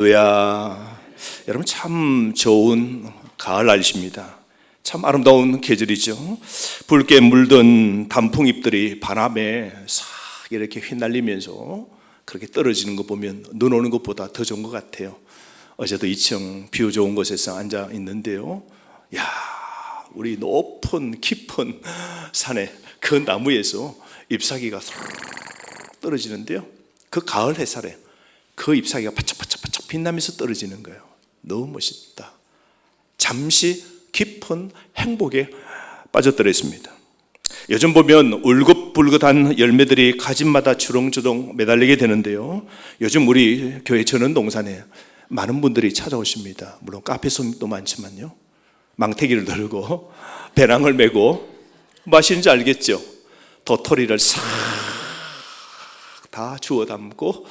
할렐루야. 여러분 참 좋은 가을 날씨입니다. 참 아름다운 계절이죠. 붉게 물든 단풍잎들이 바람에 싹 이렇게 휘날리면서 그렇게 떨어지는 거 보면 눈 오는 것보다 더 좋은 것 같아요. 어제도 2층 뷰 좋은 곳에서 앉아 있는데요. 야, 우리 높은 깊은 산에 그 나무에서 잎사귀가 떨어지는데요. 그 가을 햇살에 그 잎사귀가 바짝바짝 빛나면서 떨어지는 거예요. 너무 멋있다. 잠시 깊은 행복에 빠져들어 있습니다. 요즘 보면 울긋불긋한 열매들이 가지마다 주렁주렁 매달리게 되는데요. 요즘 우리 교회 전원동산에 많은 분들이 찾아오십니다. 물론 카페 손님도 많지만요. 망태기를 들고 배낭을 메고 뭐 하시는지 알겠죠? 도토리를 싹 다 주워 담고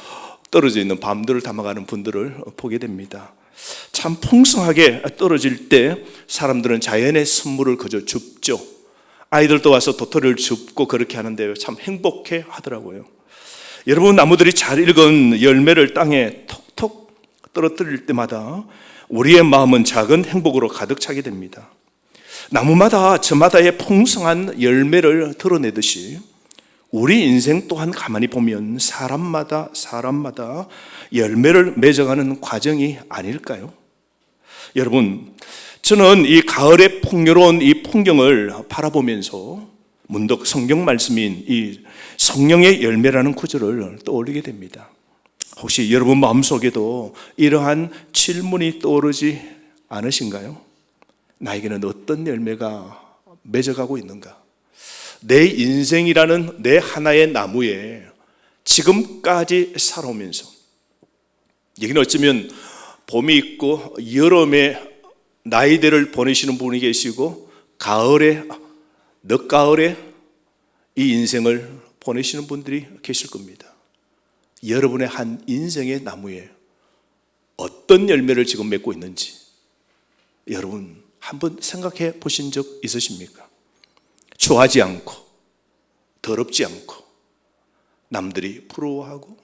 떨어져 있는 밤들을 담아가는 분들을 보게 됩니다. 참 풍성하게 떨어질 때 사람들은 자연의 선물을 그저 줍죠. 아이들도 와서 도토리를 줍고 그렇게 하는데 참 행복해 하더라고요. 여러분, 나무들이 잘 익은 열매를 땅에 톡톡 떨어뜨릴 때마다 우리의 마음은 작은 행복으로 가득 차게 됩니다. 나무마다 저마다의 풍성한 열매를 드러내듯이 우리 인생 또한 가만히 보면 사람마다 열매를 맺어가는 과정이 아닐까요? 여러분, 저는 이 가을의 풍요로운 이 풍경을 바라보면서 문득 성경 말씀인 이 성령의 열매라는 구절을 떠올리게 됩니다. 혹시 여러분 마음속에도 이러한 질문이 떠오르지 않으신가요? 나에게는 어떤 열매가 맺어가고 있는가? 내 인생이라는 내 하나의 나무에 지금까지 살아오면서, 여기는 어쩌면 봄이 있고 여름에 나이대를 보내시는 분이 계시고 가을에, 늦가을에 이 인생을 보내시는 분들이 계실 겁니다. 여러분의 한 인생의 나무에 어떤 열매를 지금 맺고 있는지 여러분 한번 생각해 보신 적 있으십니까? 좋아하지 않고 더럽지 않고 남들이 부러워하고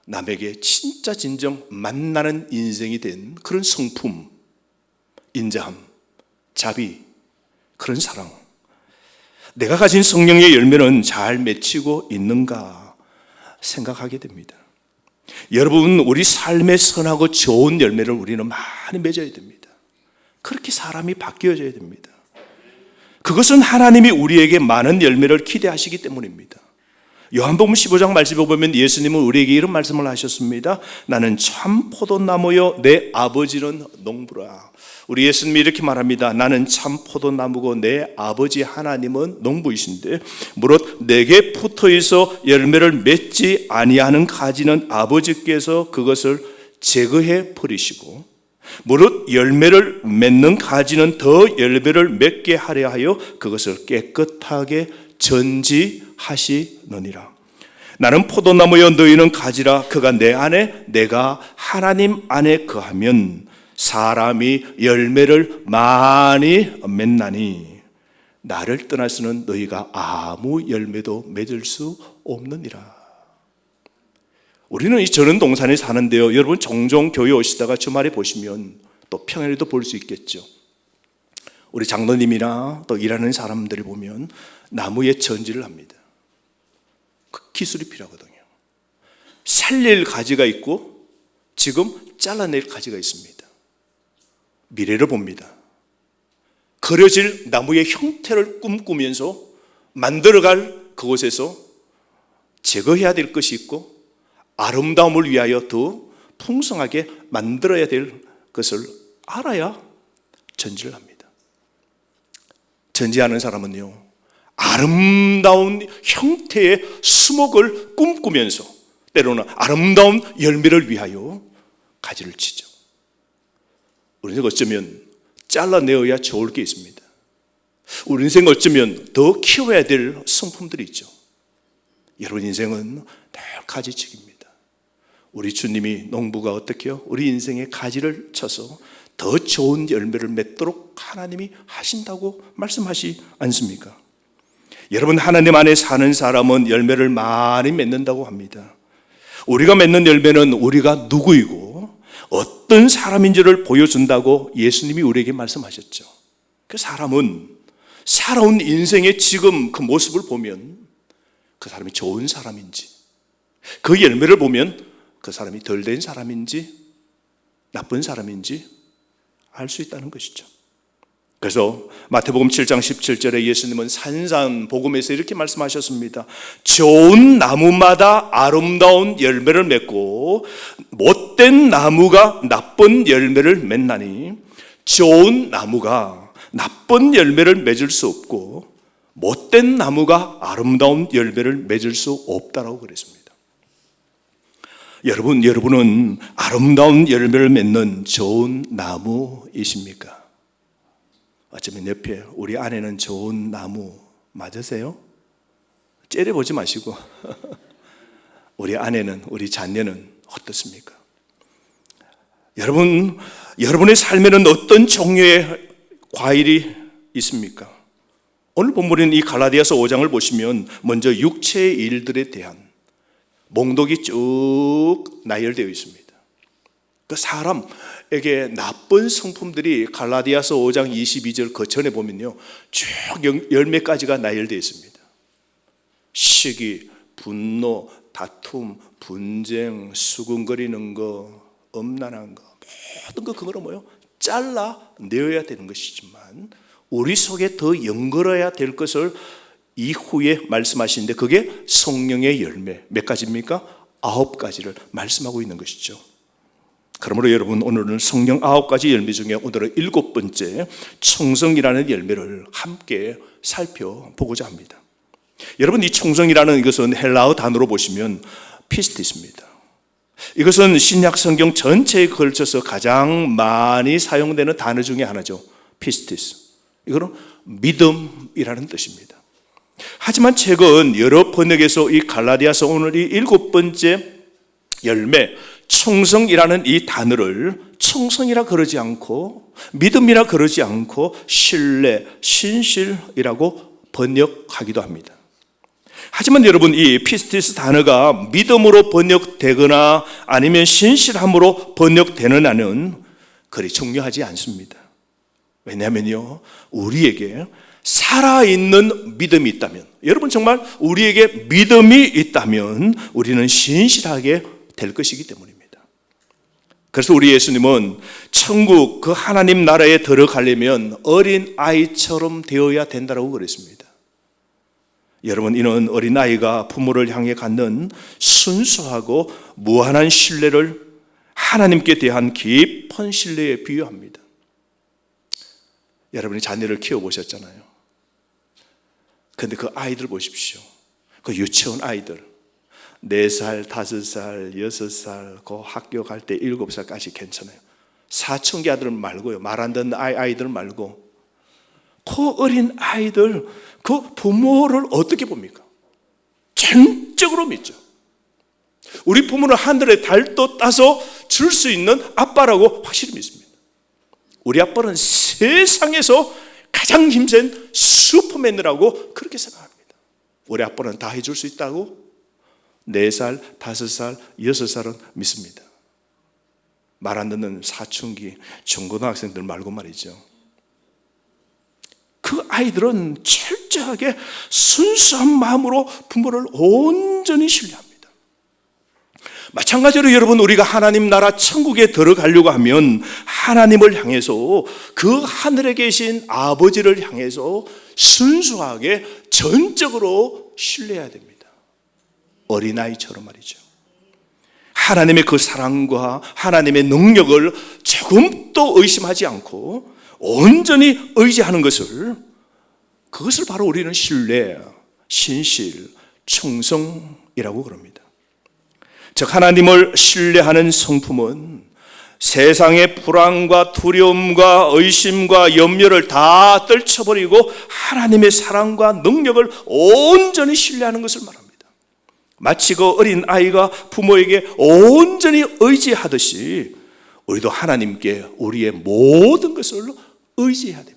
남에게 진짜 진정 만나는 인생이 된 그런 성품, 인자함, 자비, 그런 사랑, 내가 가진 성령의 열매는 잘 맺히고 있는가 생각하게 됩니다. 여러분, 우리 삶의 선하고 좋은 열매를 우리는 많이 맺어야 됩니다. 그렇게 사람이 바뀌어져야 됩니다. 그것은 하나님이 우리에게 많은 열매를 기대하시기 때문입니다. 요한복음 15장 말씀에 보면 예수님은 우리에게 이런 말씀을 하셨습니다. 나는 참 포도나무요 내 아버지는 농부라. 우리 예수님이 이렇게 말합니다. 나는 참 포도나무고 내 아버지 하나님은 농부이신데 무릇 내게 붙어있어 열매를 맺지 아니하는 가지는 아버지께서 그것을 제거해 버리시고 무릇 열매를 맺는 가지는 더 열매를 맺게 하려 하여 그것을 깨끗하게 전지하시느니라. 나는 포도나무여 너희는 가지라. 그가 내 안에 내가 하나님 안에 거하면 사람이 열매를 많이 맺나니 나를 떠나서는 너희가 아무 열매도 맺을 수 없느니라. 우리는 이 전원동산에 사는데요, 여러분 종종 교회 오시다가 주말에 보시면 또 평일에도 볼 수 있겠죠. 우리 장로님이나 또 일하는 사람들이 보면 나무에 전지를 합니다. 그 기술이 필요하거든요. 살릴 가지가 있고 지금 잘라낼 가지가 있습니다. 미래를 봅니다. 그려질 나무의 형태를 꿈꾸면서 만들어갈 그곳에서 제거해야 될 것이 있고 아름다움을 위하여 더 풍성하게 만들어야 될 것을 알아야 전지를 합니다. 전지하는 사람은요, 아름다운 형태의 수목을 꿈꾸면서 때로는 아름다운 열매를 위하여 가지를 치죠. 우리 인생 어쩌면 잘라내어야 좋을 게 있습니다. 우리 인생 어쩌면 더 키워야 될 성품들이 있죠. 여러분 인생은 늘 가지치기입니다. 우리 주님이 농부가 어떻게요? 우리 인생에 가지를 쳐서 더 좋은 열매를 맺도록 하나님이 하신다고 말씀하시 않습니까? 여러분, 하나님 안에 사는 사람은 열매를 많이 맺는다고 합니다. 우리가 맺는 열매는 우리가 누구이고 어떤 사람인지를 보여준다고 예수님이 우리에게 말씀하셨죠. 그 사람은 살아온 인생의 지금 그 모습을 보면 그 사람이 좋은 사람인지, 그 열매를 보면 그 사람이 덜 된 사람인지 나쁜 사람인지 알 수 있다는 것이죠. 그래서 마태복음 7장 17절에 예수님은 산상복음에서 이렇게 말씀하셨습니다. 좋은 나무마다 아름다운 열매를 맺고 못된 나무가 나쁜 열매를 맺나니 좋은 나무가 나쁜 열매를 맺을 수 없고 못된 나무가 아름다운 열매를 맺을 수 없다라고 그랬습니다. 여러분은 아름다운 열매를 맺는 좋은 나무이십니까? 어쩌면 옆에 우리 아내는 좋은 나무 맞으세요? 째려보지 마시고 우리 아내는, 우리 자녀는 어떻습니까? 여러분의 삶에는 어떤 종류의 과일이 있습니까? 오늘 본문인 이 갈라디아서 5장을 보시면 먼저 육체의 일들에 대한 몽독이 쭉 나열되어 있습니다. 그 사람에게 나쁜 성품들이 갈라디아서 5장 22절 그 전에 보면요, 쭉 열매까지가 나열되어 있습니다. 시기, 분노, 다툼, 분쟁, 수군거리는 거, 엄란한 거, 모든 거 그거로 뭐요? 잘라내어야 되는 것이지만 우리 속에 더 연결해야 될 것을 이후에 말씀하시는데 그게 성령의 열매 몇 가지입니까? 9가지를 말씀하고 있는 것이죠. 그러므로 여러분, 오늘은 성령 9가지 열매 중에 오늘은 7번째 청성이라는 열매를 함께 살펴보고자 합니다. 여러분, 이 청성이라는 이것은 헬라어 단어로 보시면 피스티스입니다. 이것은 신약 성경 전체에 걸쳐서 가장 많이 사용되는 단어 중에 하나죠. 피스티스. 이거는 믿음이라는 뜻입니다. 하지만 최근 여러 번역에서 이 갈라디아서 오늘 이 7번째 열매 청성이라는 이 단어를 청성이라 그러지 않고 믿음이라 그러지 않고 신뢰, 신실이라고 번역하기도 합니다. 하지만 여러분, 이 피스티스 단어가 믿음으로 번역되거나 아니면 신실함으로 번역되는 한은 그리 중요하지 않습니다. 왜냐하면요, 우리에게 살아있는 믿음이 있다면, 여러분 정말 우리에게 믿음이 있다면 우리는 신실하게 될 것이기 때문입니다. 그래서 우리 예수님은 천국 그 하나님 나라에 들어가려면 어린 아이처럼 되어야 된다고 그랬습니다. 여러분, 이는 어린 아이가 부모를 향해 갖는 순수하고 무한한 신뢰를 하나님께 대한 깊은 신뢰에 비유합니다. 여러분이 자녀를 키워보셨잖아요. 그런데 그 아이들 보십시오. 그 유치원 아이들 4살, 5살, 6살, 그 학교 갈 때 7살까지 괜찮아요. 사춘기 아들 말고요, 말 안 듣는 아이들 말고 그 어린 아이들, 그 부모를 어떻게 봅니까? 전적으로 믿죠. 우리 부모는 하늘에 달도 따서 줄 수 있는 아빠라고 확실히 믿습니다. 우리 아빠는 세상에서 가장 힘센 슈퍼맨이라고 그렇게 생각합니다. 우리 아빠는 다 해줄 수 있다고 4살, 5살, 6살은 믿습니다. 말 안 듣는 사춘기 중고등학생들 말고 말이죠. 그 아이들은 철저하게 순수한 마음으로 부모를 온전히 신뢰합니다. 마찬가지로 여러분, 우리가 하나님 나라 천국에 들어가려고 하면 하나님을 향해서, 그 하늘에 계신 아버지를 향해서 순수하게 전적으로 신뢰해야 됩니다. 어린아이처럼 말이죠. 하나님의 그 사랑과 하나님의 능력을 조금도 의심하지 않고 온전히 의지하는 것을, 그것을 바로 우리는 신뢰, 신실, 충성이라고 그럽니다. 즉, 하나님을 신뢰하는 성품은 세상의 불안과 두려움과 의심과 염려를 다 떨쳐버리고 하나님의 사랑과 능력을 온전히 신뢰하는 것을 말합니다. 마치 그 어린 아이가 부모에게 온전히 의지하듯이 우리도 하나님께 우리의 모든 것을 의지해야 됩니다.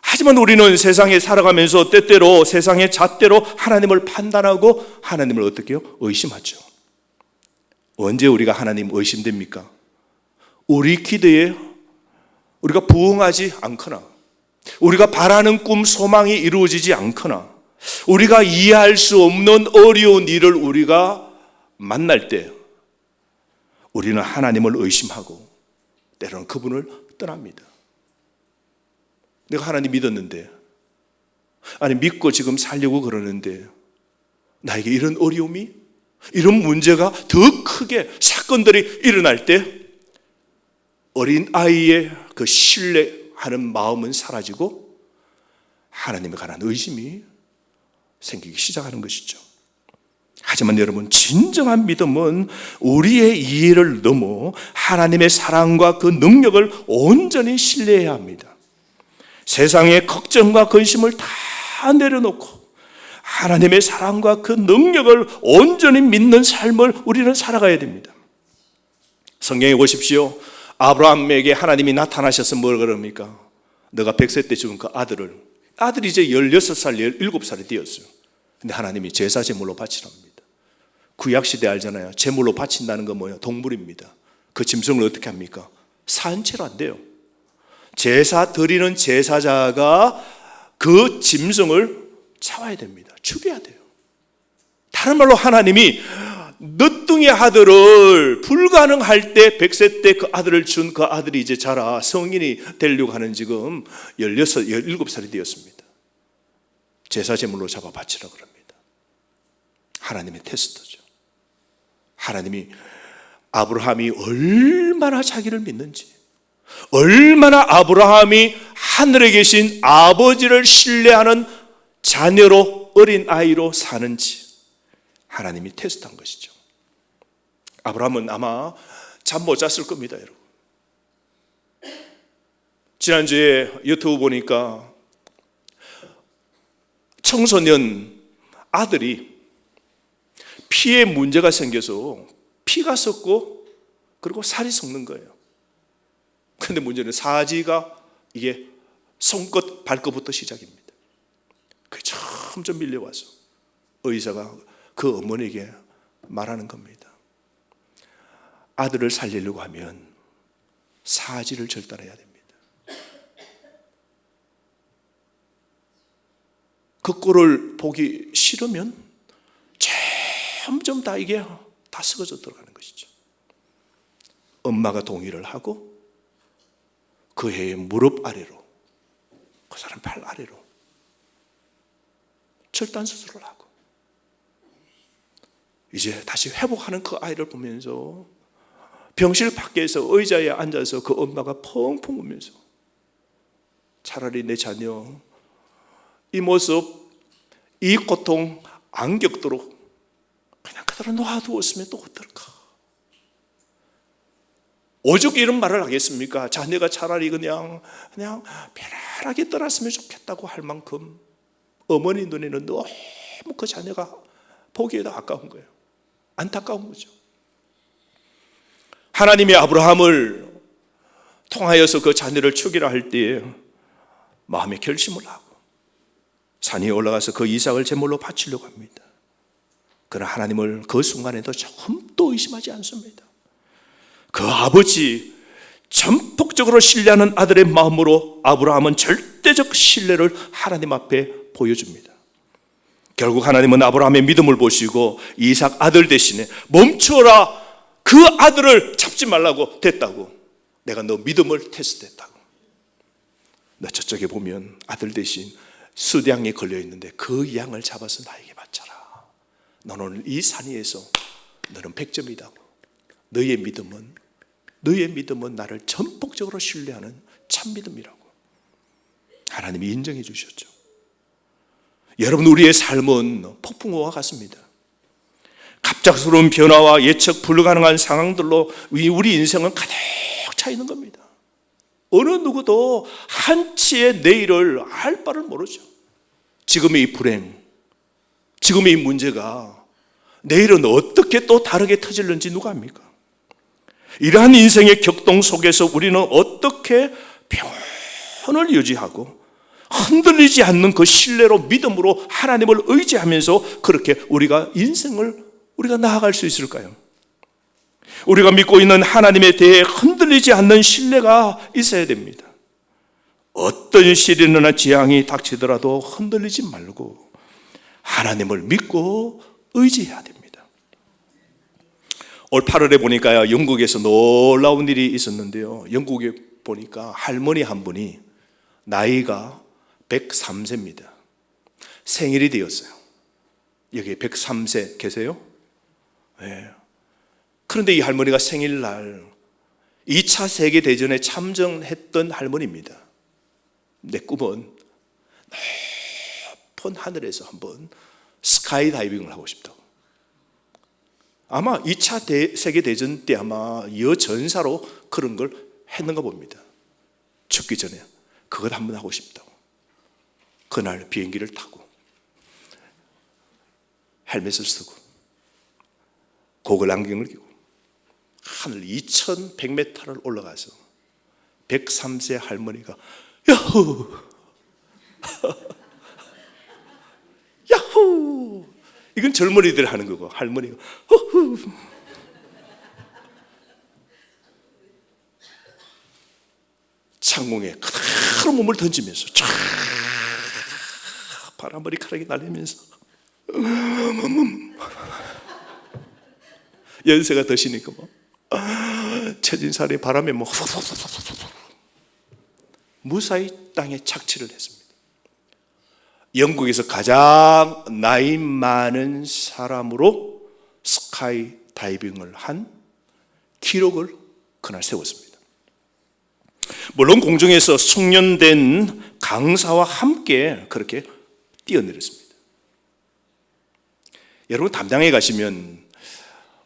하지만 우리는 세상에 살아가면서 때때로 세상의 잣대로 하나님을 판단하고 하나님을 어떻게 해요? 의심하죠. 언제 우리가 하나님 의심됩니까? 우리 기도에 우리가 부응하지 않거나, 우리가 바라는 꿈, 소망이 이루어지지 않거나, 우리가 이해할 수 없는 어려운 일을 우리가 만날 때 우리는 하나님을 의심하고 때로는 그분을 떠납니다. 내가 하나님 믿었는데, 아니 믿고 지금 살려고 그러는데 나에게 이런 어려움이, 이런 문제가 더 크게 사건들이 일어날 때 어린 아이의 그 신뢰하는 마음은 사라지고 하나님에 관한 의심이 생기기 시작하는 것이죠. 하지만 여러분, 진정한 믿음은 우리의 이해를 넘어 하나님의 사랑과 그 능력을 온전히 신뢰해야 합니다. 세상의 걱정과 근심을 다 내려놓고 하나님의 사랑과 그 능력을 온전히 믿는 삶을 우리는 살아가야 됩니다. 성경에 보십시오. 아브라함에게 하나님이 나타나셔서 뭘 그럽니까? 너가 100세 때 죽은 그 아들이 이제 16살, 17살이 되었어요. 근데 하나님이 제사 제물로 바치랍니다. 구약시대 알잖아요. 제물로 바친다는 건 뭐예요? 동물입니다. 그 짐승을 어떻게 합니까? 산채로 안 돼요. 제사 드리는 제사자가 그 짐승을 잡아야 됩니다. 죽여야 돼요. 다른 말로 하나님이 늦둥이 아들을 불가능할 때 100세 때 그 아들을 준 그 아들이 이제 자라 성인이 되려고 하는 지금 16, 17살이 되었습니다. 제사 제물로 잡아 바치라 그럽니다. 하나님의 테스트죠. 하나님이 아브라함이 얼마나 자기를 믿는지, 얼마나 아브라함이 하늘에 계신 아버지를 신뢰하는 자녀로, 어린 아이로 사는지 하나님이 테스트한 것이죠. 아브라함은 아마 잠 못 잤을 겁니다, 여러분. 지난주에 유튜브 보니까 청소년 아들이 피에 문제가 생겨서 피가 섞고 그리고 살이 섞는 거예요. 그런데 문제는 사지가 이게 손끝, 발끝부터 시작입니다. 그게 점점 밀려와서 의사가 그 어머니에게 말하는 겁니다. 아들을 살리려고 하면 사지를 절단해야 됩니다. 그 꼴을 보기 싫으면 점점 다 이게 다 썩어져 들어가는 것이죠. 엄마가 동의를 하고 그 해의 무릎 아래로, 그 사람 팔 아래로 절단 수술을 하고 이제 다시 회복하는 그 아이를 보면서 병실 밖에서 의자에 앉아서 그 엄마가 펑펑 울면서 차라리 내 자녀 이 모습, 이 고통 안 겪도록 그냥 그대로 놔두었으면 또 어떨까? 오죽 이런 말을 하겠습니까? 자녀가 차라리 그냥 편안하게 떠났으면 좋겠다고 할 만큼 어머니 눈에는 너무 그 자녀가 보기에도 아까운 거예요. 안타까운 거죠. 하나님이 아브라함을 통하여서 그 자녀를 죽이라 할 때에 마음의 결심을 하고 산에 올라가서 그 이삭을 제물로 바치려고 합니다. 그러나 하나님을 그 순간에도 조금도 의심하지 않습니다. 그 아버지 전폭적으로 신뢰하는 아들의 마음으로 아브라함은 절대적 신뢰를 하나님 앞에 보여줍니다. 결국 하나님은 아브라함의 믿음을 보시고 이삭 아들 대신에 멈춰라, 그 아들을 잡지 말라고 됐다고, 내가 너 믿음을 테스트했다고. 너 저쪽에 보면 아들 대신 수량이 걸려있는데 그 양을 잡아서 나에게 바쳐라. 너는 오늘 이 산 위에서 너는 100점이다. 너의 믿음은 나를 전폭적으로 신뢰하는 참 믿음이라고 하나님이 인정해 주셨죠. 여러분, 우리의 삶은 폭풍우와 같습니다. 갑작스러운 변화와 예측 불가능한 상황들로 우리 인생은 가득 차 있는 겁니다. 어느 누구도 한치의 내일을 알 바를 모르죠. 지금의 이 불행, 지금의 이 문제가 내일은 어떻게 또 다르게 터질는지 누가 압니까? 이러한 인생의 격동 속에서 우리는 어떻게 평온을 유지하고 흔들리지 않는 그 신뢰로, 믿음으로 하나님을 의지하면서 그렇게 우리가 인생을 우리가 나아갈 수 있을까요? 우리가 믿고 있는 하나님에 대해 흔들리지 않는 신뢰가 있어야 됩니다. 어떤 시련이나 재앙이 닥치더라도 흔들리지 말고 하나님을 믿고 의지해야 됩니다. 올 8월에 보니까요, 영국에서 놀라운 일이 있었는데요. 영국에 보니까 할머니 한 분이 나이가 103세입니다. 생일이 되었어요. 여기 103세 계세요? 네. 그런데 이 할머니가 생일날 2차 세계대전에 참전했던 할머니입니다. 내 꿈은 높은 하늘에서 한번 스카이 다이빙을 하고 싶다고. 아마 2차 세계대전 때 아마 여전사로 그런 걸 했는가 봅니다. 죽기 전에 그것 한번 하고 싶다고. 그날 비행기를 타고 헬멧을 쓰고 고글 안경을 끼고 하늘 2100m를 올라가서 103세 할머니가 야호 야호, 이건 젊은이들 하는 거고, 할머니가 호호, 창공에 그대로 몸을 던지면서 쫙 바람머리카락이 날리면서 연세가 드시니까 뭐 처진살이 바람에 뭐 무사히 땅에 착취를 했습니다. 영국에서 가장 나이 많은 사람으로 스카이 다이빙을 한 기록을 그날 세웠습니다. 물론 공중에서 숙련된 강사와 함께 그렇게 뛰어내렸습니다. 여러분, 담양에 가시면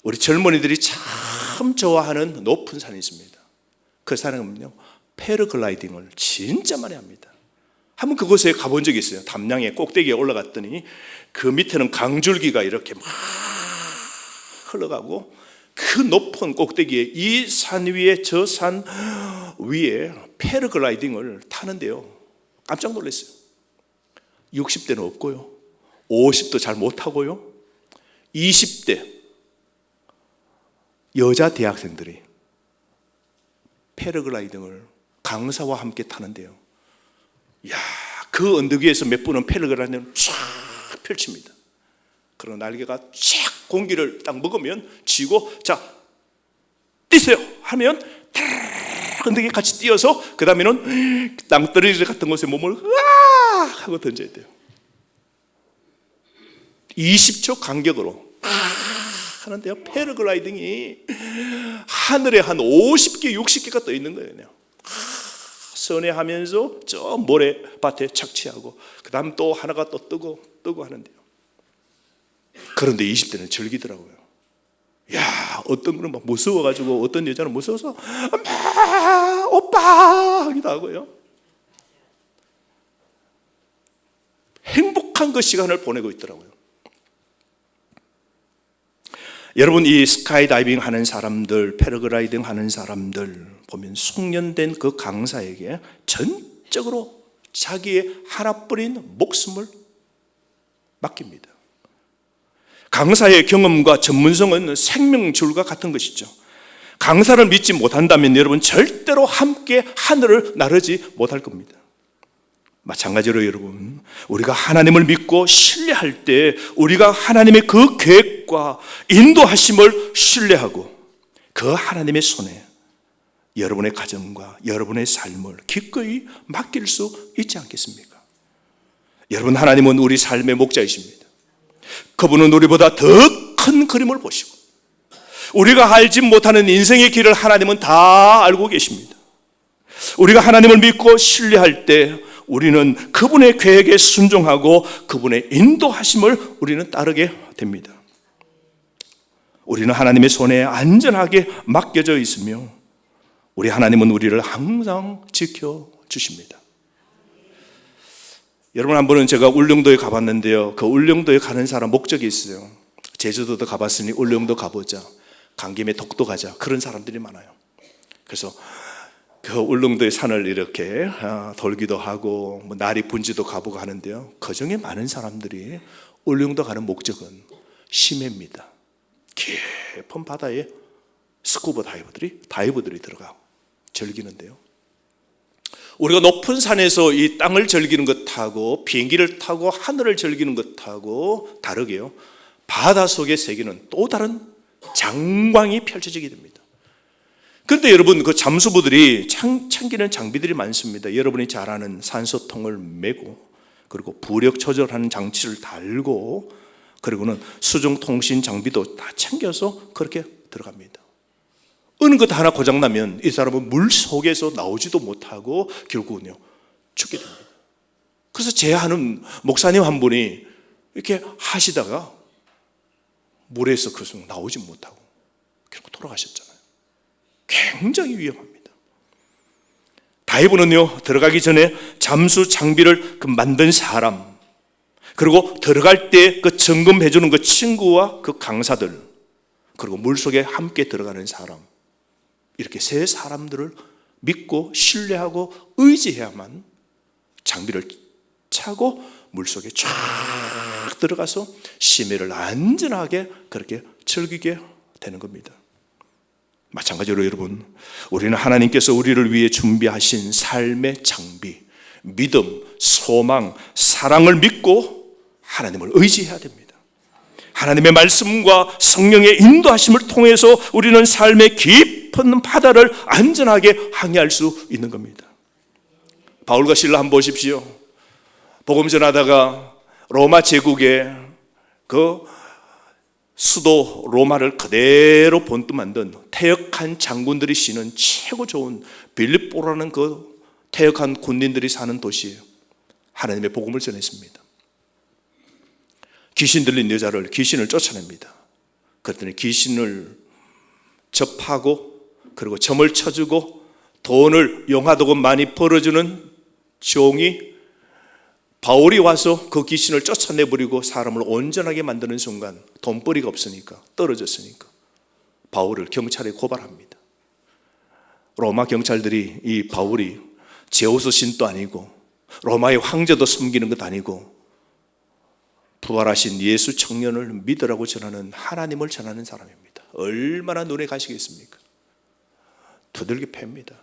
우리 젊은이들이 참 좋아하는 높은 산이 있습니다. 그 산은요, 패러글라이딩을 진짜 많이 합니다. 한번 그곳에 가본 적이 있어요. 담양의 꼭대기에 올라갔더니 그 밑에는 강줄기가 이렇게 막 흘러가고 그 높은 꼭대기에 이 산 위에 저 산 위에 패러글라이딩을 타는데요, 깜짝 놀랐어요. 60대는 없고요, 50도 잘 못하고요, 20대 여자 대학생들이 패러글라이딩을 강사와 함께 타는데요, 야, 그 언덕 위에서 몇 분은 패러글라이딩을 쫙 펼칩니다. 그런 날개가 쫙 공기를 딱 먹으면 쥐고, 자, 뛰세요 하면 언덕에 같이 뛰어서 그 다음에는 땅떨어지 같은 곳에 몸을 으악 하고 던져야 돼요. 20초 간격으로 하는데요, 패러글라이딩이 하늘에 한 50개, 60개가 떠 있는 거예요. 그냥 선회하면서 저 모래밭에 착취하고 그 다음 또 하나가 또 뜨고 하는데요. 그런데 20대는 즐기더라고요. 야, 어떤 분은 막 무서워가지고, 어떤 여자는 무서워서 엄마, 오빠 하기도 하고요. 행복한 그 시간을 보내고 있더라고요. 여러분, 이 스카이다이빙 하는 사람들, 패러글라이딩 하는 사람들 보면 숙련된 그 강사에게 전적으로 자기의 하나뿐인 목숨을 맡깁니다. 강사의 경험과 전문성은 생명줄과 같은 것이죠. 강사를 믿지 못한다면 여러분 절대로 함께 하늘을 나르지 못할 겁니다. 마찬가지로 여러분, 우리가 하나님을 믿고 신뢰할 때 우리가 하나님의 그 계획과 인도하심을 신뢰하고 그 하나님의 손에 여러분의 가정과 여러분의 삶을 기꺼이 맡길 수 있지 않겠습니까? 여러분, 하나님은 우리 삶의 목자이십니다. 그분은 우리보다 더 큰 그림을 보시고 우리가 알지 못하는 인생의 길을 하나님은 다 알고 계십니다. 우리가 하나님을 믿고 신뢰할 때 우리는 그분의 계획에 순종하고 그분의 인도하심을 우리는 따르게 됩니다. 우리는 하나님의 손에 안전하게 맡겨져 있으며 우리 하나님은 우리를 항상 지켜주십니다. 여러분, 한 번은 제가 울릉도에 가봤는데요, 그 울릉도에 가는 사람 목적이 있어요. 제주도도 가봤으니 울릉도 가보자, 간 김에 독도 가자, 그런 사람들이 많아요. 그래서 그 울릉도의 산을 이렇게 돌기도 하고 뭐 나리 분지도 가보고 하는데요, 그중에 많은 사람들이 울릉도 가는 목적은 심해입니다. 깊은 바다에 스쿠버 다이버들이 들어가 즐기는데요. 우리가 높은 산에서 이 땅을 즐기는 것하고 비행기를 타고 하늘을 즐기는 것하고 다르게요, 바닷속의 세계는 또 다른 장광이 펼쳐지게 됩니다. 그런데 여러분, 그 잠수부들이 챙기는 장비들이 많습니다. 여러분이 잘 아는 산소통을 메고, 그리고 부력 조절하는 장치를 달고, 그리고는 수중통신 장비도 다 챙겨서 그렇게 들어갑니다. 어느 것 하나 고장나면 이 사람은 물 속에서 나오지도 못하고 결국은요 죽게 됩니다. 그래서 제 아는 목사님 한 분이 이렇게 하시다가 물에서 그 순간 나오지 못하고 결국 돌아가셨잖아요. 굉장히 위험합니다. 다이브는요, 들어가기 전에 잠수 장비를 만든 사람, 그리고 들어갈 때 그 점검해주는 그 친구와 그 강사들, 그리고 물속에 함께 들어가는 사람, 이렇게 세 사람들을 믿고 신뢰하고 의지해야만 장비를 차고 물속에 쫙 들어가서 심해를 안전하게 그렇게 즐기게 되는 겁니다. 마찬가지로 여러분, 우리는 하나님께서 우리를 위해 준비하신 삶의 장비, 믿음, 소망, 사랑을 믿고 하나님을 의지해야 됩니다. 하나님의 말씀과 성령의 인도하심을 통해서 우리는 삶의 깊은 바다를 안전하게 항해할 수 있는 겁니다. 바울과 실라 한번 보십시오. 복음 전하다가 로마 제국의 그 수도 로마를 그대로 본떠 만든 퇴역한 장군들이 쉬는 최고 좋은 빌립보라는 그 퇴역한 군인들이 사는 도시에 하나님의 복음을 전했습니다. 귀신 들린 여자를 귀신을 쫓아냅니다. 그랬더니 귀신을 접하고 그리고 점을 쳐주고 돈을 용화도금 많이 벌어주는 종이 바울이 와서 그 귀신을 쫓아내버리고 사람을 온전하게 만드는 순간 돈벌이가 없으니까, 떨어졌으니까 바울을 경찰에 고발합니다. 로마 경찰들이 이 바울이 제우스 신도 아니고 로마의 황제도 섬기는 것 아니고 부활하신 예수 청년을 믿으라고 전하는, 하나님을 전하는 사람입니다. 얼마나 눈에 가시겠습니까? 두들겨 팹니다.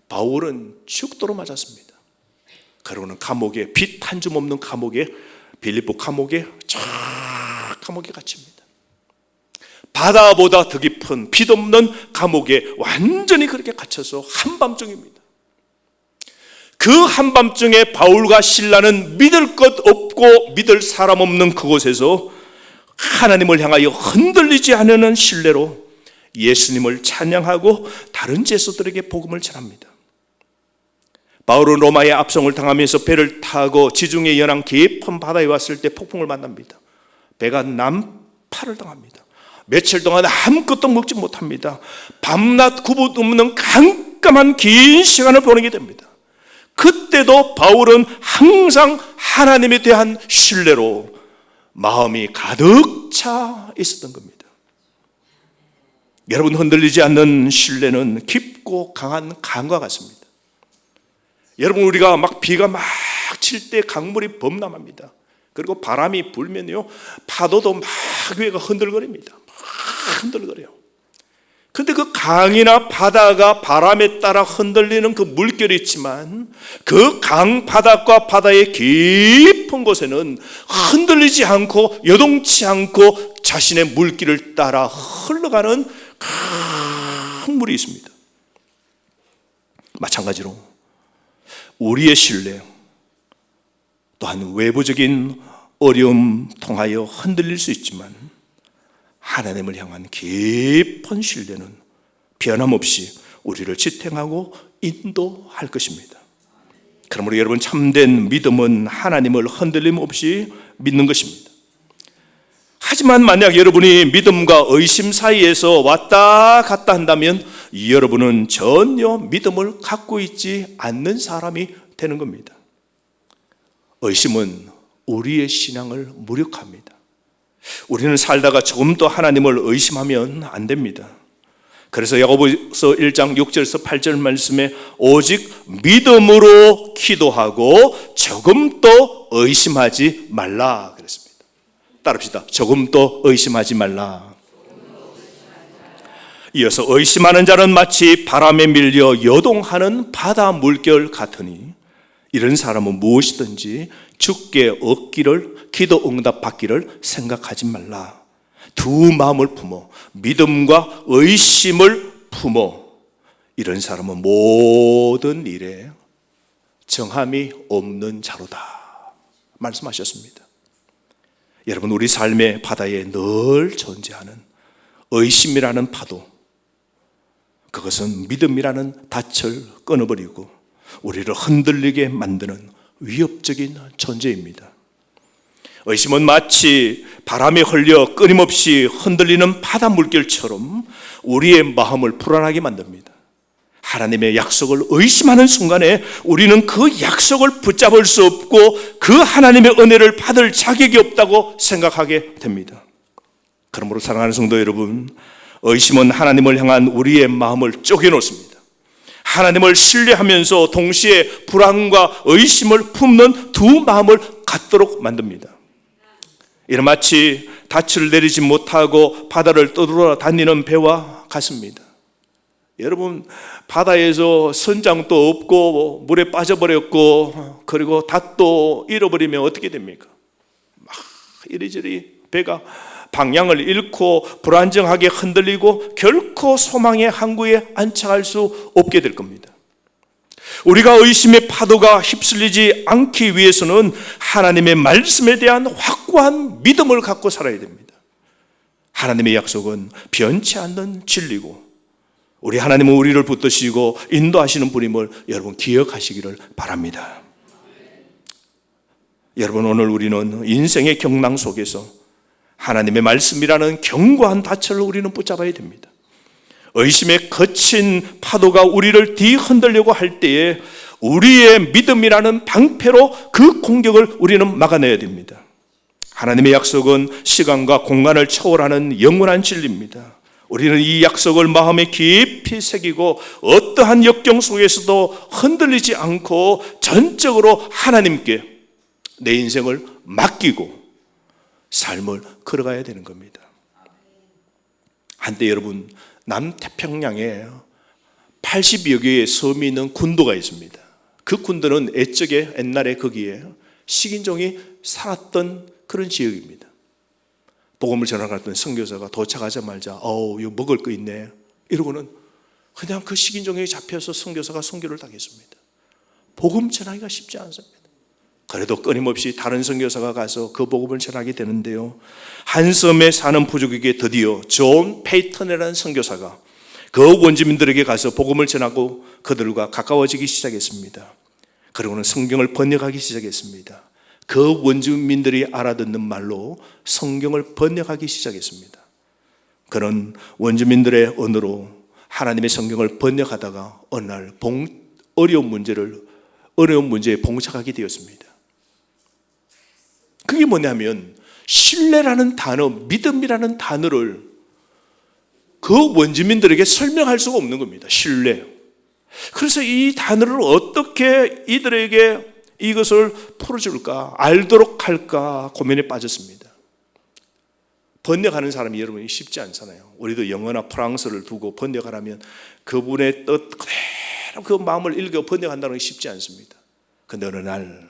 바울은 죽도록 맞았습니다. 그러고는 감옥에, 빛 한 줌 없는 감옥에, 빌립보 감옥에 쫙 감옥에 갇힙니다. 바다보다 더 깊은 빛 없는 감옥에 완전히 그렇게 갇혀서 한밤중입니다. 그 한밤중에 바울과 실라는 믿을 것 없고 믿을 사람 없는 그곳에서 하나님을 향하여 흔들리지 않는 신뢰로 예수님을 찬양하고 다른 제수들에게 복음을 전합니다. 바울은 로마의 압송을 당하면서 배를 타고 지중해 연안 깊은 바다에 왔을 때 폭풍을 만납니다. 배가 난파를 당합니다. 며칠 동안 아무것도 먹지 못합니다. 밤낮 구분 없는 깜깜한 긴 시간을 보내게 됩니다. 그때도 바울은 항상 하나님에 대한 신뢰로 마음이 가득 차 있었던 겁니다. 여러분, 흔들리지 않는 신뢰는 깊고 강한 강과 같습니다. 여러분, 우리가 막 비가 막 칠 때 강물이 범람합니다. 그리고 바람이 불면요, 파도도 막 위에가 흔들거립니다. 막 흔들거려요. 근데 그 강이나 바다가 바람에 따라 흔들리는 그 물결이 있지만 그 강 바닥과 바다의 깊은 곳에는 흔들리지 않고 요동치 않고 자신의 물길을 따라 흘러가는 큰 물이 있습니다. 마찬가지로 우리의 신뢰 또한 외부적인 어려움 통하여 흔들릴 수 있지만 하나님을 향한 깊은 신뢰는 변함없이 우리를 지탱하고 인도할 것입니다. 그러므로 여러분, 참된 믿음은 하나님을 흔들림 없이 믿는 것입니다. 하지만 만약 여러분이 믿음과 의심 사이에서 왔다 갔다 한다면 여러분은 전혀 믿음을 갖고 있지 않는 사람이 되는 겁니다. 의심은 우리의 신앙을 무력합니다. 우리는 살다가 조금 더 하나님을 의심하면 안 됩니다. 그래서 야고보서 1장 6절에서 8절 말씀에 오직 믿음으로 기도하고 조금 더 의심하지 말라 그랬습니다. 따릅시다. 조금 더 의심하지 말라. 이어서 의심하는 자는 마치 바람에 밀려 요동하는 바다 물결 같으니 이런 사람은 무엇이든지 주께 얻기를 기도 응답 받기를 생각하지 말라. 두 마음을 품어 믿음과 의심을 품어 이런 사람은 모든 일에 정함이 없는 자로다 말씀하셨습니다. 여러분, 우리 삶의 바다에 늘 존재하는 의심이라는 파도, 그것은 믿음이라는 닻을 끊어버리고 우리를 흔들리게 만드는 위협적인 존재입니다. 의심은 마치 바람에 흘려 끊임없이 흔들리는 바다 물결처럼 우리의 마음을 불안하게 만듭니다. 하나님의 약속을 의심하는 순간에 우리는 그 약속을 붙잡을 수 없고 그 하나님의 은혜를 받을 자격이 없다고 생각하게 됩니다. 그러므로 사랑하는 성도 여러분, 의심은 하나님을 향한 우리의 마음을 쪼개놓습니다. 하나님을 신뢰하면서 동시에 불안과 의심을 품는 두 마음을 갖도록 만듭니다. 이는 마치 닻을 내리지 못하고 바다를 떠돌아다니는 배와 같습니다. 여러분, 바다에서 선장도 없고 물에 빠져버렸고 그리고 닷도 잃어버리면 어떻게 됩니까? 막 이리저리 배가 방향을 잃고 불안정하게 흔들리고 결코 소망의 항구에 안착할 수 없게 될 겁니다. 우리가 의심의 파도가 휩쓸리지 않기 위해서는 하나님의 말씀에 대한 확고한 믿음을 갖고 살아야 됩니다. 하나님의 약속은 변치 않는 진리고 우리 하나님은 우리를 붙드시고 인도하시는 분임을 여러분 기억하시기를 바랍니다. 여러분, 오늘 우리는 인생의 경랑 속에서 하나님의 말씀이라는 견고한 닻을 우리는 붙잡아야 됩니다. 의심의 거친 파도가 우리를 뒤흔들려고 할 때에 우리의 믿음이라는 방패로 그 공격을 우리는 막아내야 됩니다. 하나님의 약속은 시간과 공간을 초월하는 영원한 진리입니다. 우리는 이 약속을 마음에 깊이 새기고 어떠한 역경 속에서도 흔들리지 않고 전적으로 하나님께 내 인생을 맡기고 삶을 걸어가야 되는 겁니다. 한때 여러분, 남태평양에 80여 개의 섬이 있는 군도가 있습니다. 그 군도는 옛적에 옛날에 거기에 식인종이 살았던 그런 지역입니다. 복음을 전하갔던 선교사가 도착하자마자 이거 먹을 거 있네 이러고는 그냥 그 식인종에 잡혀서 선교사가 선교를 당했습니다. 복음 전하기가 쉽지 않습니다. 그래도 끊임없이 다른 선교사가 가서 그 복음을 전하게 되는데요, 한 섬에 사는 부족에게 드디어 존 페이턴이라는 선교사가 그 원주민들에게 가서 복음을 전하고 그들과 가까워지기 시작했습니다. 그리고는 성경을 번역하기 시작했습니다. 그 원주민들이 알아듣는 말로 성경을 번역하기 시작했습니다. 그런 원주민들의 언어로 하나님의 성경을 번역하다가 어느 날 어려운 문제에 봉착하게 되었습니다. 그게 뭐냐면 신뢰라는 단어, 믿음이라는 단어를 그 원주민들에게 설명할 수가 없는 겁니다. 신뢰. 그래서 이 단어를 어떻게 이들에게 이것을 풀어줄까, 알도록 할까 고민에 빠졌습니다. 번역하는 사람이 여러분이 쉽지 않잖아요. 우리도 영어나 프랑스를 두고 번역하라면 그분의 뜻 그대로 그 마음을 읽어 번역한다는 게 쉽지 않습니다. 그런데 어느 날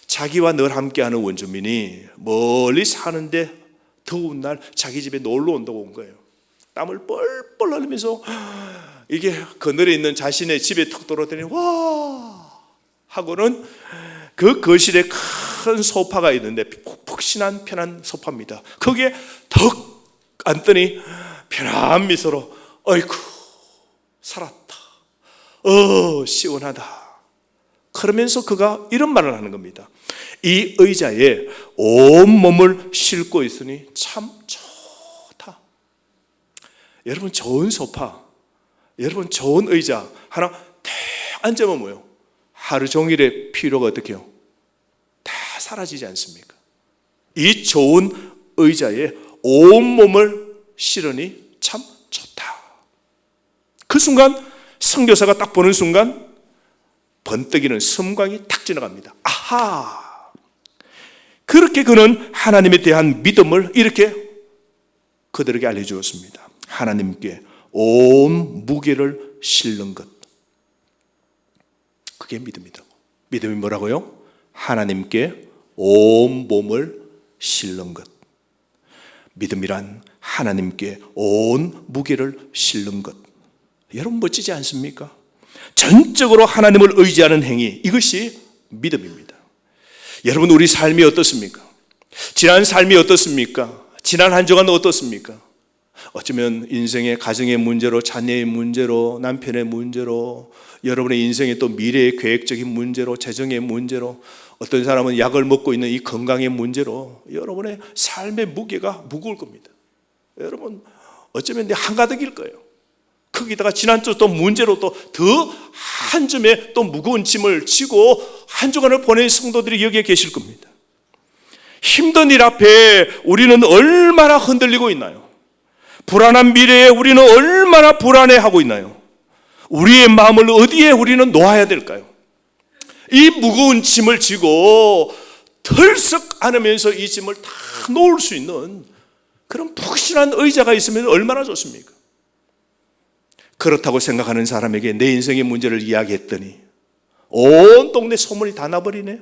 자기와 늘 함께하는 원주민이 멀리 사는데 더운 날 자기 집에 놀러 온다고 온 거예요. 땀을 뻘뻘 흘리면서 이게 그늘에 있는 자신의 집에 턱 들어오더니 와 하고는 그 거실에 큰 소파가 있는데 푹신한 편한 소파입니다. 거기에 턱 앉더니 편한 미소로 어이쿠 살았다, 시원하다 그러면서 그가 이런 말을 하는 겁니다. 이 의자에 온몸을 싣고 있으니 참 좋다. 여러분, 좋은 소파, 여러분 좋은 의자 하나 딱 앉으면 뭐예요? 하루 종일의 피로가 어떻게 해요? 다 사라지지 않습니까? 이 좋은 의자에 온몸을 실으니 참 좋다. 그 순간 선교사가 딱 보는 순간 번뜩이는 섬광이 탁 지나갑니다. 아하! 그렇게 그는 하나님에 대한 믿음을 이렇게 그들에게 알려주었습니다. 하나님께 온 무게를 실는 것. 그게 믿음이다. 믿음이 뭐라고요? 하나님께 온 몸을 실는 것. 믿음이란 하나님께 온 무게를 실는 것. 여러분 멋지지 않습니까? 전적으로 하나님을 의지하는 행위, 이것이 믿음입니다. 여러분 우리 삶이 어떻습니까? 지난 삶이 어떻습니까? 지난 한 주간 어떻습니까? 어쩌면 인생의 가정의 문제로, 자녀의 문제로, 남편의 문제로, 여러분의 인생의 또 미래의 계획적인 문제로, 재정의 문제로, 어떤 사람은 약을 먹고 있는 이 건강의 문제로 여러분의 삶의 무게가 무거울 겁니다. 여러분 어쩌면 한가득일 거예요. 거기다가 지난주 또 문제로 또 더 한 줌에 또 무거운 짐을 지고 한 주간을 보낸 성도들이 여기에 계실 겁니다. 힘든 일 앞에 우리는 얼마나 흔들리고 있나요? 불안한 미래에 우리는 얼마나 불안해하고 있나요? 우리의 마음을 어디에 우리는 놓아야 될까요? 이 무거운 짐을 지고 털썩 안으면서 이 짐을 다 놓을 수 있는 그런 푹신한 의자가 있으면 얼마나 좋습니까? 그렇다고 생각하는 사람에게 내 인생의 문제를 이야기했더니 온 동네 소문이 다 나버리네요.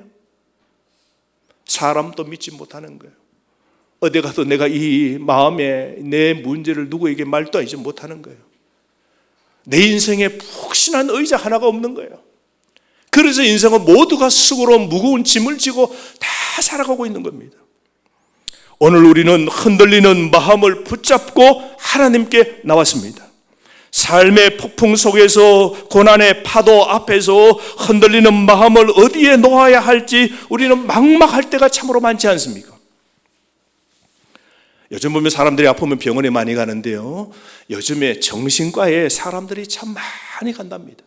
사람도 믿지 못하는 거예요. 어디 가서 내가 이 마음에 내 문제를 누구에게 말도 하지 못하는 거예요. 내 인생에 푹신한 의자 하나가 없는 거예요. 그래서 인생은 모두가 수고로 무거운 짐을 지고 다 살아가고 있는 겁니다. 오늘 우리는 흔들리는 마음을 붙잡고 하나님께 나왔습니다. 삶의 폭풍 속에서 고난의 파도 앞에서 흔들리는 마음을 어디에 놓아야 할지 우리는 막막할 때가 참으로 많지 않습니까? 요즘 보면 사람들이 아프면 병원에 많이 가는데요, 요즘에 정신과에 사람들이 참 많이 간답니다.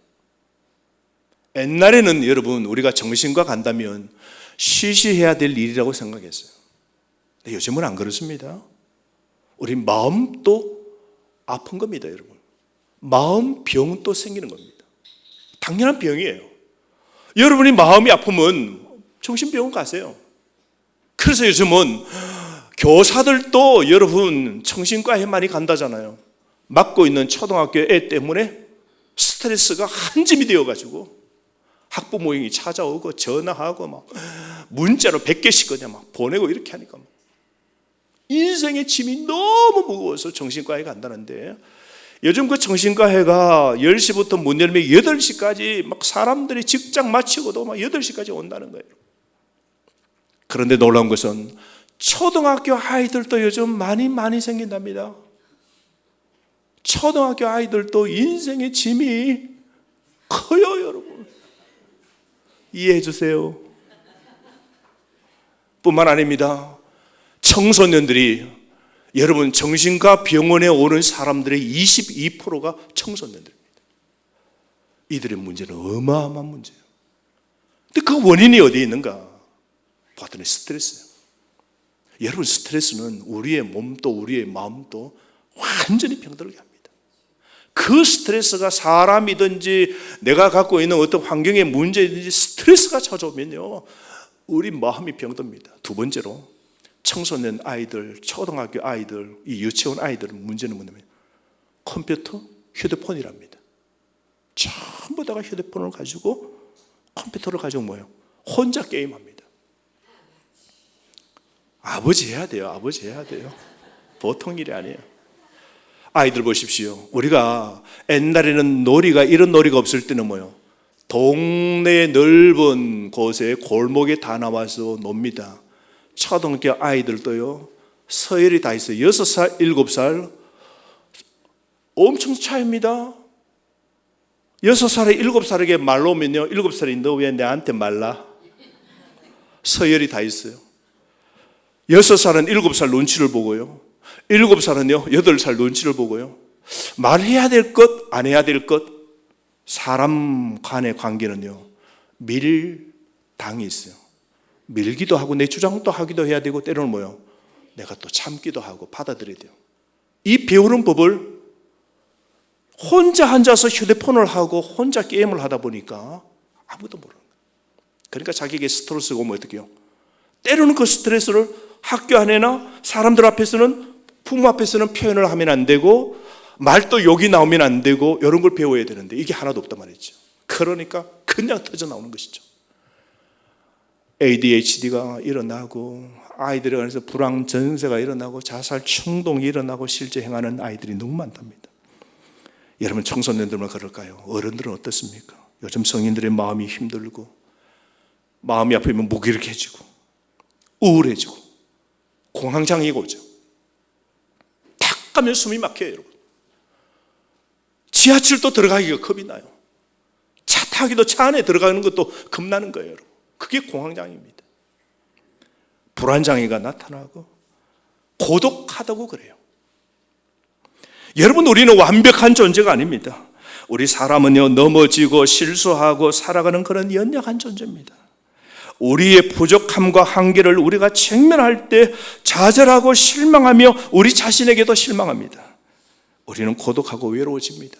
옛날에는 여러분 우리가 정신과 간다면 쉬쉬해야 될 일이라고 생각했어요. 근데 요즘은 안 그렇습니다. 우리 마음도 아픈 겁니다, 여러분. 마음 병도 생기는 겁니다. 당연한 병이에요. 여러분이 마음이 아프면 정신병원 가세요. 그래서 요즘은 교사들도 여러분 정신과에 많이 간다잖아요. 맡고 있는 초등학교 애 때문에 스트레스가 한 짐이 되어가지고 학부모님이 찾아오고 전화하고 막 문자로 100개씩 그냥 막 보내고 이렇게 하니까 인생의 짐이 너무 무거워서 정신과에 간다는데, 요즘 그 정신과회가 10시부터 문 열면 8시까지 막 사람들이 직장 마치고도 막 8시까지 온다는 거예요. 그런데 놀라운 것은 초등학교 아이들도 요즘 많이 생긴답니다. 초등학교 아이들도 인생의 짐이 커요, 여러분. 이해해 주세요. 뿐만 아닙니다. 청소년들이, 여러분 정신과 병원에 오는 사람들의 22%가 청소년들입니다. 이들의 문제는 어마어마한 문제예요. 근데 그 원인이 어디에 있는가? 봤더니 스트레스예요. 여러분 스트레스는 우리의 몸도 우리의 마음도 완전히 병들게 합니다. 그 스트레스가 사람이든지 내가 갖고 있는 어떤 환경의 문제든지 스트레스가 찾아오면요, 우리 마음이 병듭니다. 두 번째로 청소년 아이들, 초등학교 아이들, 이 유치원 아이들 문제는 뭐냐면 컴퓨터, 휴대폰이랍니다. 전부 다가 휴대폰을 가지고 컴퓨터를 가지고 뭐예요? 혼자 게임합니다. 아버지 해야 돼요. 아버지 해야 돼요. 보통 일이 아니에요. 아이들 보십시오. 우리가 옛날에는 놀이가, 이런 놀이가 없을 때는 뭐예요? 동네 넓은 곳에 골목에 다 나와서 놉니다. 초등학교 아이들도요, 서열이 다 있어요. 6살, 7살 엄청 차이입니다. 6살에 7살에게 말 놓으면요, 7살이 너 왜 내한테 말라? 서열이 다 있어요. 6살은 7살 눈치를 보고요, 7살은요 8살 눈치를 보고요. 말해야 될 것, 안 해야 될 것, 사람 간의 관계는요 밀당이 있어요. 밀기도 하고 내 주장도 하기도 해야 되고, 때로는 뭐요? 내가 또 참기도 하고 받아들여야 돼요. 이 배우는 법을 혼자 앉아서 휴대폰을 하고 혼자 게임을 하다 보니까 아무도 모르는 거예요. 그러니까 자기에게 스트레스가 오면 어떻게 해요? 때로는 그 스트레스를 학교 안에나 사람들 앞에서는, 부모 앞에서는 표현을 하면 안 되고 말도 욕이 나오면 안 되고 이런 걸 배워야 되는데 이게 하나도 없단 말이죠. 그러니까 그냥 터져 나오는 것이죠. ADHD가 일어나고 아이들에 관해서 불황 전세가 일어나고 자살 충동이 일어나고 실제 행하는 아이들이 너무 많답니다. 여러분 청소년들만 그럴까요? 어른들은 어떻습니까? 요즘 성인들의 마음이 힘들고 마음이 아프면 무기력해지고 우울해지고 공황장애가 오죠. 탁 가면 숨이 막혀요. 여러분 지하철도 들어가기가 겁이 나요. 차 타기도 차 안에 들어가는 것도 겁나는 거예요. 여러분 그게 공황장애입니다. 불안장애가 나타나고 고독하다고 그래요. 여러분 우리는 완벽한 존재가 아닙니다. 우리 사람은요 넘어지고 실수하고 살아가는 그런 연약한 존재입니다. 우리의 부족함과 한계를 우리가 직면할 때 좌절하고 실망하며 우리 자신에게도 실망합니다. 우리는 고독하고 외로워집니다.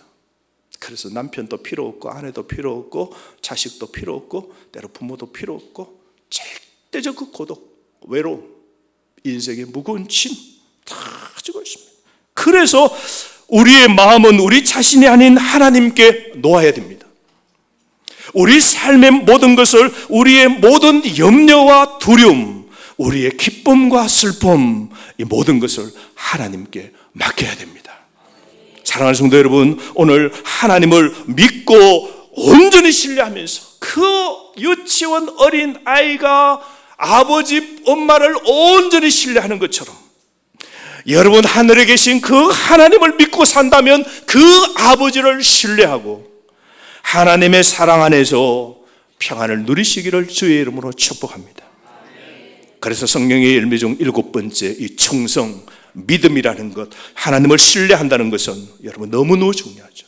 그래서 남편도 필요 없고 아내도 필요 없고 자식도 필요 없고 때로 부모도 필요 없고 절대적 그 고독, 외로움, 인생의 무거운 짐 다 가지고 있습니다. 그래서 우리의 마음은 우리 자신이 아닌 하나님께 놓아야 됩니다. 우리 삶의 모든 것을 우리의 모든 염려와 두려움, 우리의 기쁨과 슬픔 이 모든 것을 하나님께 맡겨야 됩니다. 사랑하는 성도 여러분, 오늘 하나님을 믿고 온전히 신뢰하면서 그 유치원 어린 아이가 아버지 엄마를 온전히 신뢰하는 것처럼 여러분 하늘에 계신 그 하나님을 믿고 산다면 그 아버지를 신뢰하고 하나님의 사랑 안에서 평안을 누리시기를 주의 이름으로 축복합니다. 그래서 성령의 열매 중 7번째 이 충성, 믿음이라는 것, 하나님을 신뢰한다는 것은 여러분 너무너무 중요하죠.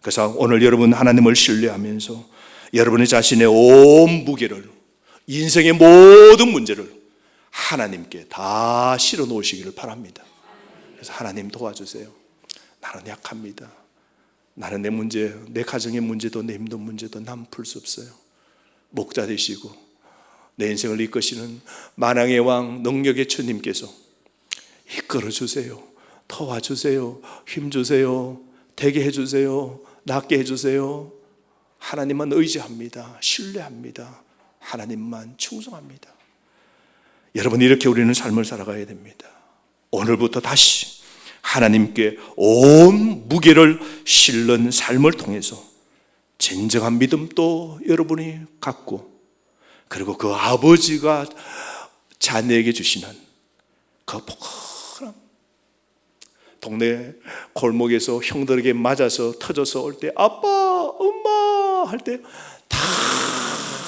그래서 오늘 여러분 하나님을 신뢰하면서 여러분의 자신의 온 무게를, 인생의 모든 문제를 하나님께 다 실어 놓으시기를 바랍니다. 그래서 하나님 도와주세요. 나는 약합니다. 나는 내 문제, 내 가정의 문제도 내 힘든 문제도 난 풀 수 없어요. 목자 되시고 내 인생을 이끄시는 만왕의 왕 능력의 주님께서 이끌어 주세요. 도와주세요. 힘주세요. 되게 해주세요. 낫게 해주세요. 하나님만 의지합니다. 신뢰합니다. 하나님만 충성합니다. 여러분 이렇게 우리는 삶을 살아가야 됩니다. 오늘부터 다시 하나님께 온 무게를 실는 삶을 통해서 진정한 믿음도 여러분이 갖고 그리고 그 아버지가 자녀에게 주시는 그 포근함, 동네 골목에서 형들에게 맞아서 터져서 올 때 아빠, 엄마 할 때 다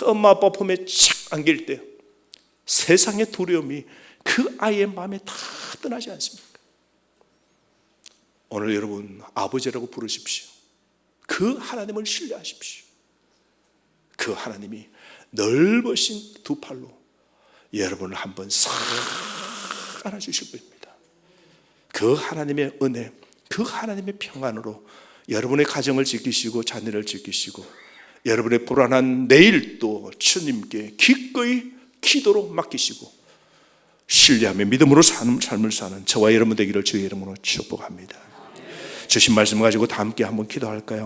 엄마 아빠 품에 착 안길 때 세상의 두려움이 그 아이의 마음에 다 떠나지 않습니까? 오늘 여러분 아버지라고 부르십시오. 그 하나님을 신뢰하십시오. 그 하나님이 넓으신 두 팔로 여러분을 한번 싹 안아주실 겁니다. 그 하나님의 은혜, 그 하나님의 평안으로 여러분의 가정을 지키시고 자녀를 지키시고 여러분의 불안한 내일도 주님께 기꺼이 기도로 맡기시고 신뢰하며 믿음으로 사는 삶을 사는 저와 여러분 되기를 주의 이름으로 축복합니다. 주신 말씀 가지고 다 함께 한번 기도할까요?